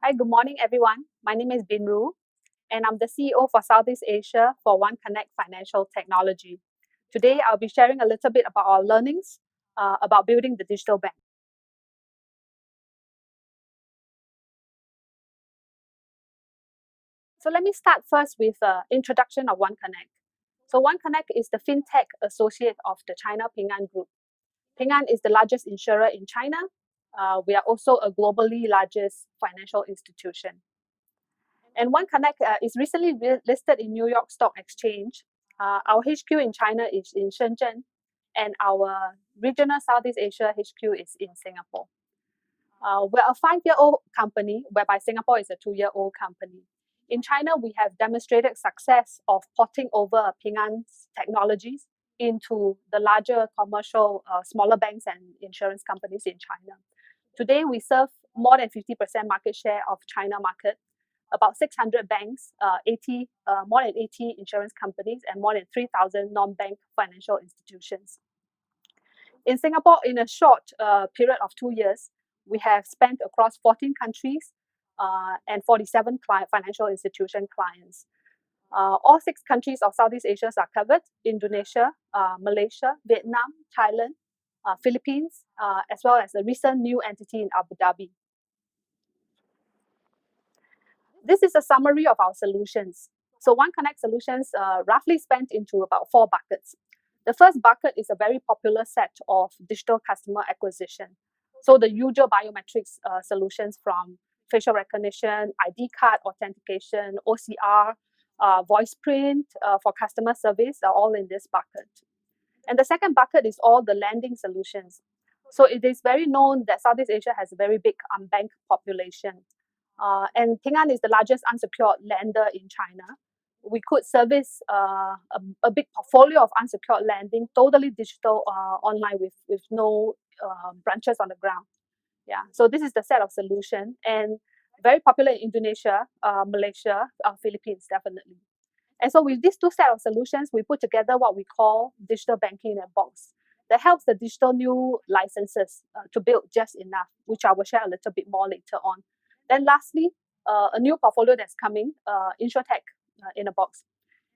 Hi, good morning, everyone. My name is Binru, and I'm the CEO for Southeast Asia for OneConnect Financial Technology. Today, I'll be sharing a little bit about our learnings about building the digital bank. So let me start first with introduction of OneConnect. So OneConnect is the fintech associate of the China Ping An Group. Ping An is the largest insurer in China. We are also a globally largest financial institution. And OneConnect is recently listed in New York Stock Exchange. Our HQ in China is in Shenzhen, and our regional Southeast Asia HQ is in Singapore. We're a 5-year-old company, whereby Singapore is a 2-year-old company. In China, we have demonstrated success of porting over Ping An's technologies into the larger commercial, smaller banks and insurance companies in China. Today, we serve more than 50% market share of China market, about 600 banks, more than 80 insurance companies, and more than 3,000 non-bank financial institutions. In Singapore, in a short period of 2 years, we have spent across 14 countries and 47 financial institution clients. All 6 countries of Southeast Asia are covered: Indonesia, Malaysia, Vietnam, Thailand, Philippines, as well as a recent new entity in Abu Dhabi. This is a summary of our solutions. So OneConnect solutions roughly spent into about 4 buckets. The first bucket is a very popular set of digital customer acquisition. So the usual biometrics solutions from facial recognition, ID card authentication, OCR, voice print for customer service are all in this bucket. And the second bucket is all the lending solutions. So it is very known that Southeast Asia has a very big unbanked population. And Ping An is the largest unsecured lender in China. We could service a big portfolio of unsecured lending, totally digital, online with no branches on the ground. Yeah, so this is the set of solution, and very popular in Indonesia, Malaysia, Philippines, definitely. And so with these 2 set of solutions, we put together what we call digital banking in a box that helps the digital new licenses to build just enough, which I will share a little bit more later on. Then lastly, a new portfolio that's coming, InsurTech in a box.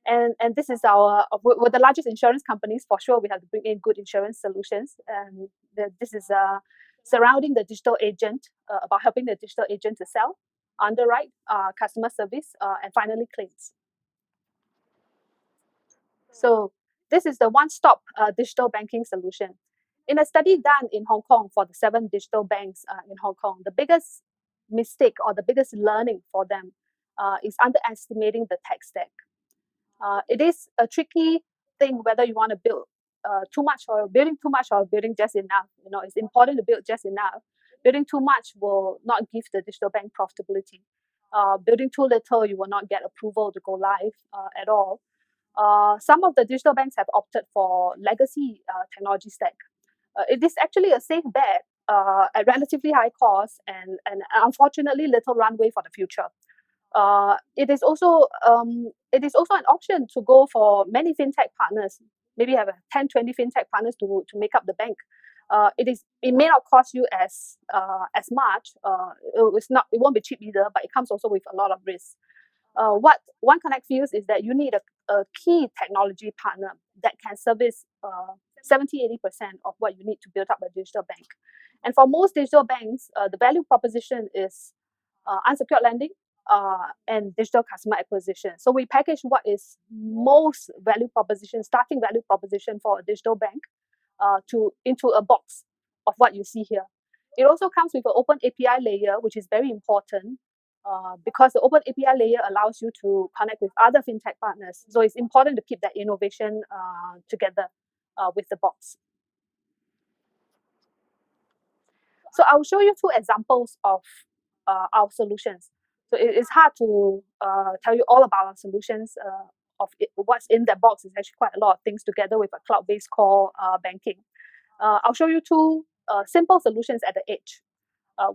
And this is we're the largest insurance companies. For sure, we have to bring in good insurance solutions. And this is surrounding the digital agent, about helping the digital agent to sell, underwrite, customer service, and finally claims. So this is the one-stop digital banking solution. In a study done in Hong Kong for the 7 digital banks in Hong Kong, the biggest mistake or the biggest learning for them is underestimating the tech stack. It is a tricky thing whether you want to build too much or building just enough. You know, it's important to build just enough. Building too much will not give the digital bank profitability. Building too little, you will not get approval to go live at all. Some of the digital banks have opted for legacy technology stack. It is actually a safe bet at relatively high cost and unfortunately little runway for the future. It is also an option to go for many fintech partners. Maybe have 10, 20 fintech partners to make up the bank. It may not cost you as much. It won't be cheap either, but it comes also with a lot of risk. What OneConnect feels is that you need a key technology partner that can service 70-80% of what you need to build up a digital bank. And for most digital banks, the value proposition is unsecured lending and digital customer acquisition. So we package what is most starting value proposition for a digital bank into a box of what you see here. It also comes with an open API layer, which is very important because the open API layer allows you to connect with other fintech partners. So it's important to keep that innovation together with the box. So I'll show you 2 examples of our solutions. So it's hard to tell you all about our solutions. What's in the box is actually quite a lot of things together with a cloud-based core banking. I'll show you 2 simple solutions at the edge,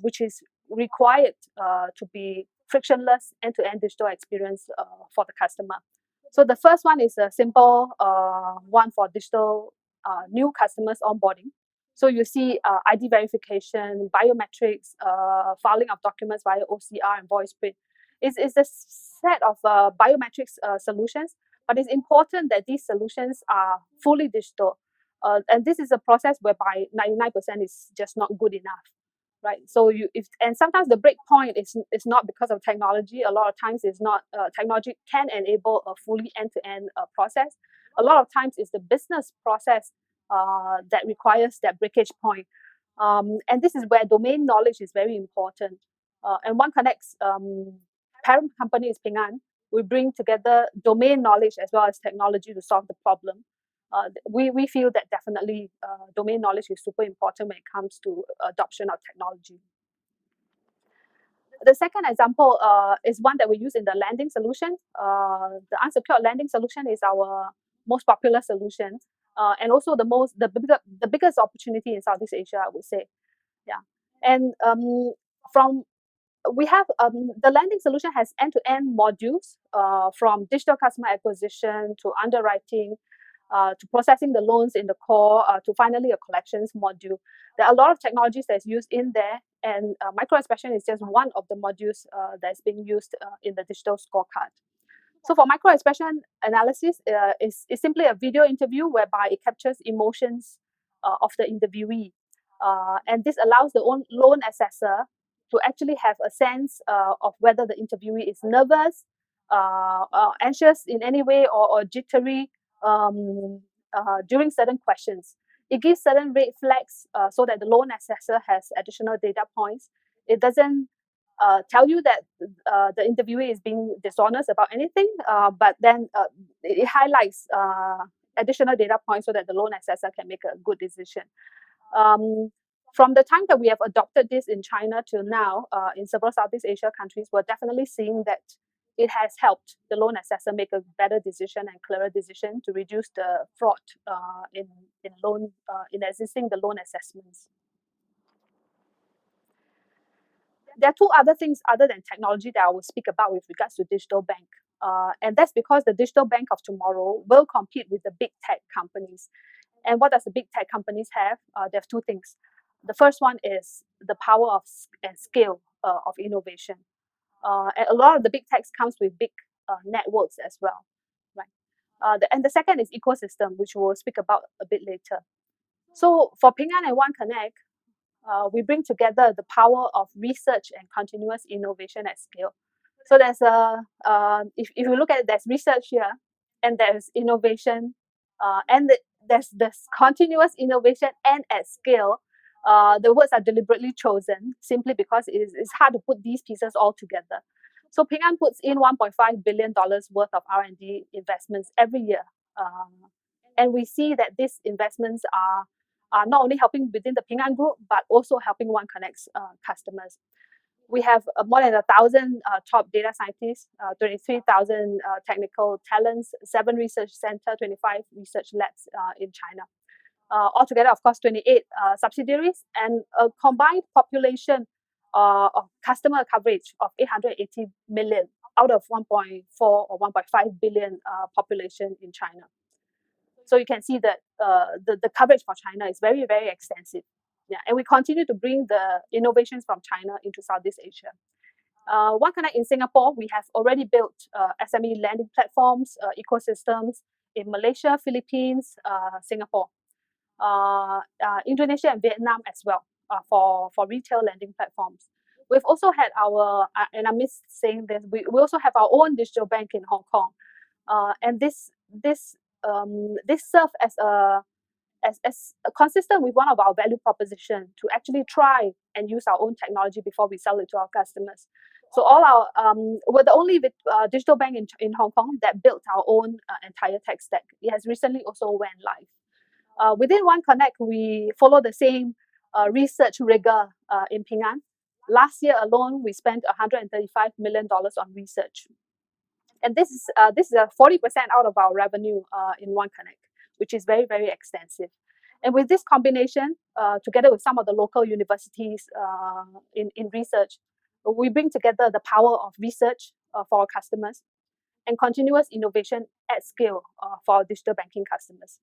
which is required to be frictionless end-to-end digital experience for the customer. So the first one is a simple one for digital new customers onboarding. So you see ID verification, biometrics, filing of documents via OCR and voice print. It's a set of biometrics solutions, but it's important that these solutions are fully digital. And this is a process whereby 99% is just not good enough, right? So and sometimes the break point is not because of technology. A lot of times it's not technology can enable a fully end-to-end process. A lot of times it's the business process that requires that breakage point. And this is where domain knowledge is very important. And OneConnect's parent company is Ping An. We bring together domain knowledge as well as technology to solve the problem. We feel that definitely domain knowledge is super important when it comes to adoption of technology. The second example is one that we use in the lending solution. The unsecured lending solution is our most popular solution, and also the biggest opportunity in Southeast Asia, I would say. Yeah, and from we have the lending solution has end-to-end modules from digital customer acquisition to underwriting to processing the loans in the core to finally a collections module. There are a lot of technologies that's used in there, and micro-expression is just one of the modules that's being used in the digital scorecard. So for micro-expression analysis, is simply a video interview whereby it captures emotions of the interviewee. And this allows the loan assessor to actually have a sense of whether the interviewee is nervous, anxious in any way, or jittery during certain questions. It gives certain red flags so that the loan assessor has additional data points. It doesn't tell you that the interviewee is being dishonest about anything, but then it highlights additional data points so that the loan assessor can make a good decision. From the time that we have adopted this in China till now, in several Southeast Asia countries, we're definitely seeing that it has helped the loan assessor make a better decision and clearer decision to reduce the fraud in assisting the loan assessments. There are two other things other than technology that I will speak about with regards to digital bank. And that's because the digital bank of tomorrow will compete with the big tech companies. And what does the big tech companies have? They have two things. The first one is the power of and scale of innovation. And a lot of the big techs comes with big networks as well, right? And the second is ecosystem, which we'll speak about a bit later. So for Ping An and OneConnect, we bring together the power of research and continuous innovation at scale. So there's if you look at it, there's research here, and there's innovation, and there's continuous innovation and at scale. The words are deliberately chosen simply because it's hard to put these pieces all together. So Ping An puts in $1.5 billion worth of R&D investments every year. And we see that these investments are not only helping within the Ping An group, but also helping OneConnect's customers. We have more than 1,000 top data scientists, 23,000 technical talents, 7 research centers, 25 research labs in China. Altogether, of course, 28 subsidiaries and a combined population of customer coverage of 880 million out of 1.4 or 1.5 billion population in China. So you can see that the coverage for China is very, very extensive. Yeah, and we continue to bring the innovations from China into Southeast Asia. OneConnect in Singapore, we have already built SME lending platforms, ecosystems in Malaysia, Philippines, Singapore, Indonesia, and Vietnam as well for retail lending platforms. We've also had and I miss saying this, we also have our own digital bank in Hong Kong, and this serves as consistent with one of our value proposition to actually try and use our own technology before we sell it to our customers. So we're the only digital bank in Hong Kong that built our own entire tech stack. It has recently also went live. Within OneConnect, we follow the same research rigor in Ping An. Last year alone, we spent $135 million on research. And this is 40% out of our revenue in OneConnect, which is very, very extensive. And with this combination, together with some of the local universities in research, we bring together the power of research for our customers and continuous innovation at scale for our digital banking customers.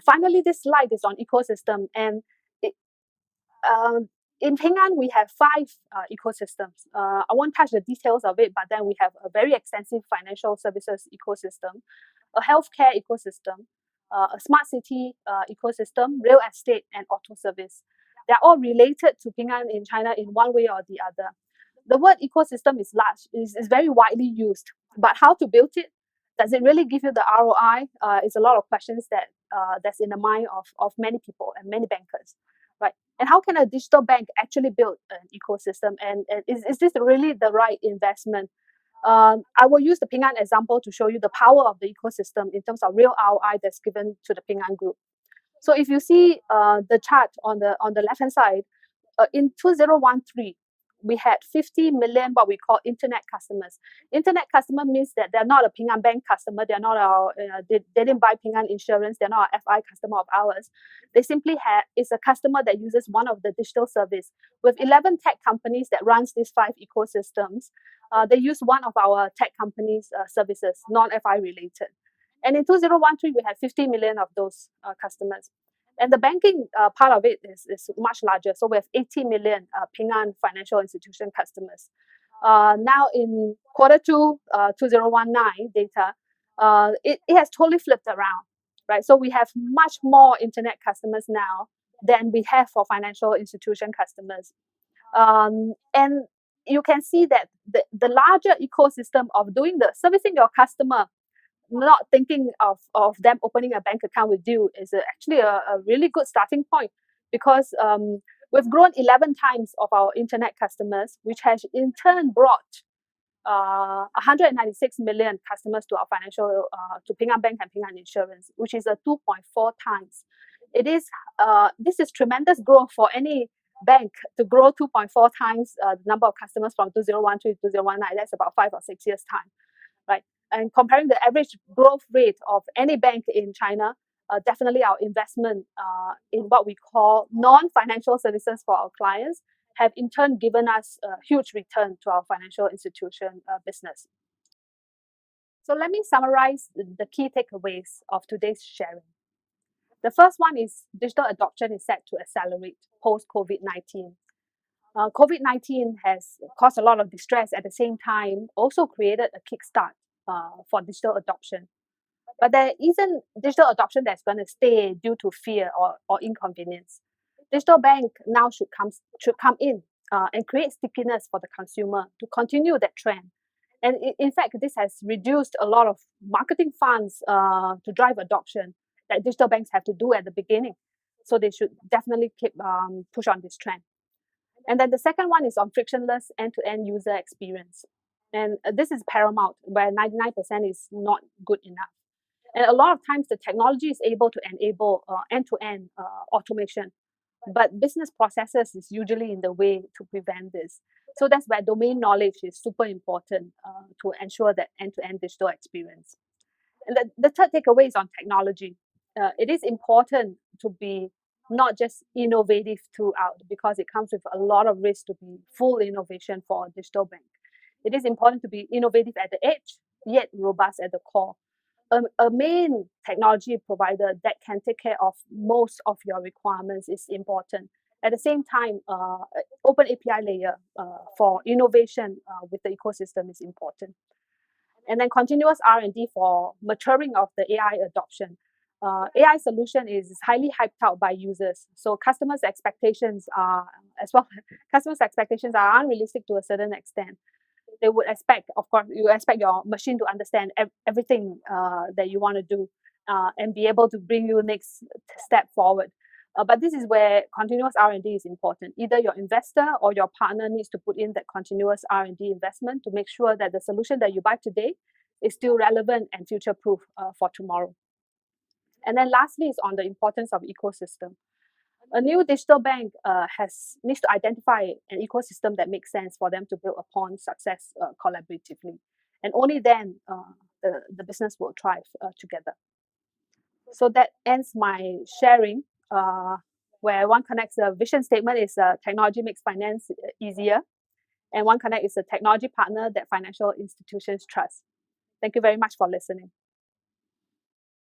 Finally, this slide is on ecosystem, and it, in Ping An, we have five ecosystems. I won't touch the details of it, but then we have a very extensive financial services ecosystem, a healthcare ecosystem, a smart city ecosystem, real estate, and auto service. They're all related to Ping An in China in one way or the other. The word ecosystem is large, is very widely used, but how to build it? Does it really give you the ROI? Is a lot of questions that's in the mind of many people and many bankers, right? And how can a digital bank actually build an ecosystem? And is this really the right investment? I will use the Ping An example to show you the power of the ecosystem in terms of real ROI that's given to the Ping An group. So if you see the chart on the left hand side, in 2013, we had 50 million what we call internet customers. Internet customer means that they're not a Ping An Bank customer. They're not our, they didn't buy Ping An insurance. They're not an FI customer of ours. They simply is a customer that uses one of the digital service. With 11 tech companies that runs these five ecosystems, they use one of our tech companies' services, non-FI related. And in 2013, we had 50 million of those customers. And the banking part of it is much larger. So we have 80 million Ping An financial institution customers. Now in Q2 2019 data, it has totally flipped around, right? So we have much more internet customers now than we have for financial institution customers. And you can see that the larger ecosystem of doing the servicing your customer, not thinking of them opening a bank account with you is actually a really good starting point, because we've grown 11 times of our internet customers, which has in turn brought 196 million customers to our financial, to Ping An Bank and Ping An Insurance, which is a 2.4 times. It is, this is tremendous growth for any bank to grow 2.4 times the number of customers from 2013 to 2019. That's about 5 or 6 years time, right? And comparing the average growth rate of any bank in China, definitely our investment in what we call non-financial services for our clients have in turn given us a huge return to our financial institution business. So let me summarize the key takeaways of today's sharing. The first one is digital adoption is set to accelerate post-COVID-19. COVID-19 has caused a lot of distress, at the same time also created a kickstart for digital adoption. But there isn't digital adoption that's going to stay due to fear or inconvenience. Digital bank now should come in and create stickiness for the consumer to continue that trend. And in fact, this has reduced a lot of marketing funds to drive adoption that digital banks have to do at the beginning. So they should definitely keep push on this trend. And then the second one is on frictionless end-to-end user experience. And this is paramount, where 99% is not good enough. And a lot of times the technology is able to enable end-to-end automation, but business processes is usually in the way to prevent this. So that's where domain knowledge is super important to ensure that end-to-end digital experience. And the third takeaway is on technology. It is important to be not just innovative throughout, because it comes with a lot of risk to be full innovation for a digital bank. It is important to be innovative at the edge, yet robust at the core. A main technology provider that can take care of most of your requirements is important. At the same time, open API layer for innovation with the ecosystem is important. And then continuous R&D for maturing of the AI adoption. AI solution is highly hyped out by users. So customers' expectations are unrealistic to a certain extent. They would expect, of course, you expect your machine to understand everything that you want to do and be able to bring you next step forward. But this is where continuous R&D is important. Either your investor or your partner needs to put in that continuous R&D investment to make sure that the solution that you buy today is still relevant and future-proof for tomorrow. And then lastly is on the importance of ecosystem. A new digital bank needs to identify an ecosystem that makes sense for them to build upon success collaboratively. And only then the business will thrive together. So that ends my sharing, where OneConnect's vision statement is technology makes finance easier. And OneConnect is a technology partner that financial institutions trust. Thank you very much for listening.